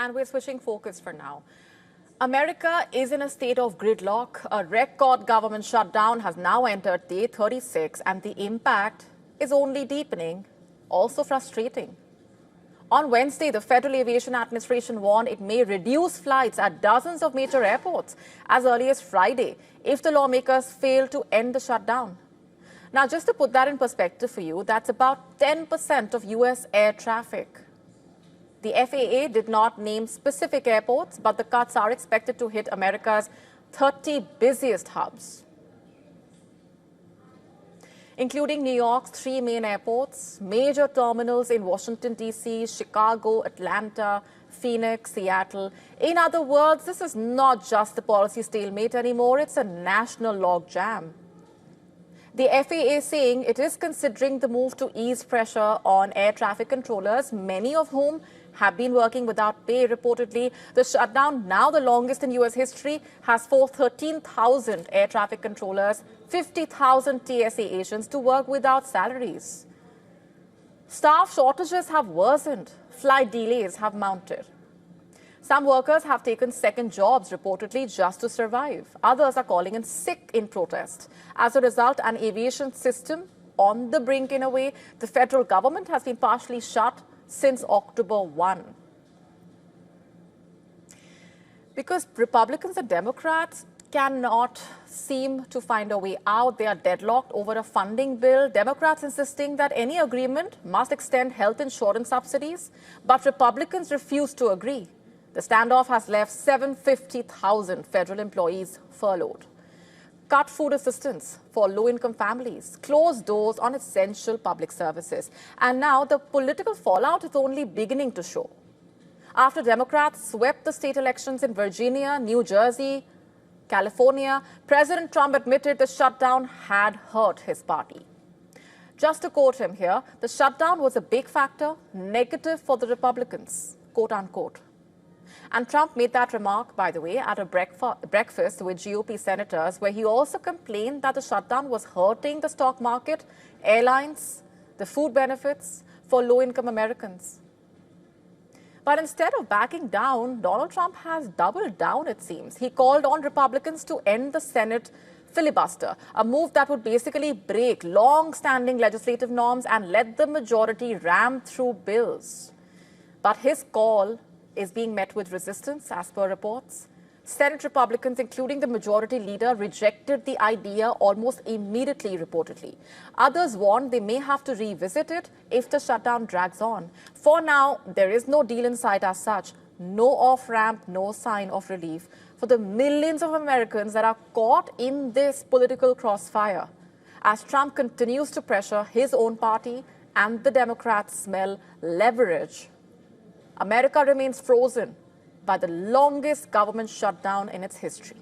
and we're switching focus for now. America is in a state of gridlock. A record government shutdown has now entered day 36, and the impact is only deepening, also frustrating. On Wednesday, the Federal Aviation Administration warned it may reduce flights at dozens of major airports as early as Friday if the lawmakers fail to end the shutdown. Now, just to put that in perspective for you, that's about 10% of U.S. air traffic. The FAA did not name specific airports, but the cuts are expected to hit America's 30 busiest hubs, including New York's 3 main airports, major terminals in Washington, D.C., Chicago, Atlanta, Phoenix, Seattle. In other words, this is not just a policy stalemate anymore, it's a national logjam. The FAA saying it is considering the move to ease pressure on air traffic controllers, many of whom have been working without pay reportedly. The shutdown, now the longest in U.S. history, has forced 13,000 air traffic controllers, 50,000 TSA agents to work without salaries. Staff shortages have worsened. Flight delays have mounted. Some workers have taken second jobs reportedly just to survive. Others are calling in sick in protest. As a result, an aviation system on the brink in a way. The federal government has been partially shut since October 1. Because Republicans and Democrats cannot seem to find a way out. They are deadlocked over a funding bill. Democrats insisting that any agreement must extend health insurance subsidies, but Republicans refuse to agree. The standoff has left 750,000 federal employees furloughed, cut food assistance for low-income families, closed doors on essential public services. And now the political fallout is only beginning to show. After Democrats swept the state elections in Virginia, New Jersey, California, President Trump admitted the shutdown had hurt his party. Just to quote him here, the shutdown was a big factor, negative for the Republicans, quote unquote. And Trump made that remark, by the way, at a breakfast with GOP senators, where he also complained that the shutdown was hurting the stock market, airlines, the food benefits for low-income Americans. But instead of backing down, Donald Trump has doubled down, it seems. He called on Republicans to end the Senate filibuster, a move that would basically break long-standing legislative norms and let the majority ram through bills. But his call is being met with resistance, as per reports. Senate Republicans, including the majority leader, rejected the idea almost immediately, reportedly. Others warned they may have to revisit it if the shutdown drags on. For now, there is no deal in sight as such. No off-ramp, no sign of relief for the millions of Americans that are caught in this political crossfire, as Trump continues to pressure his own party and the Democrats smell leverage. America remains frozen by the longest government shutdown in its history.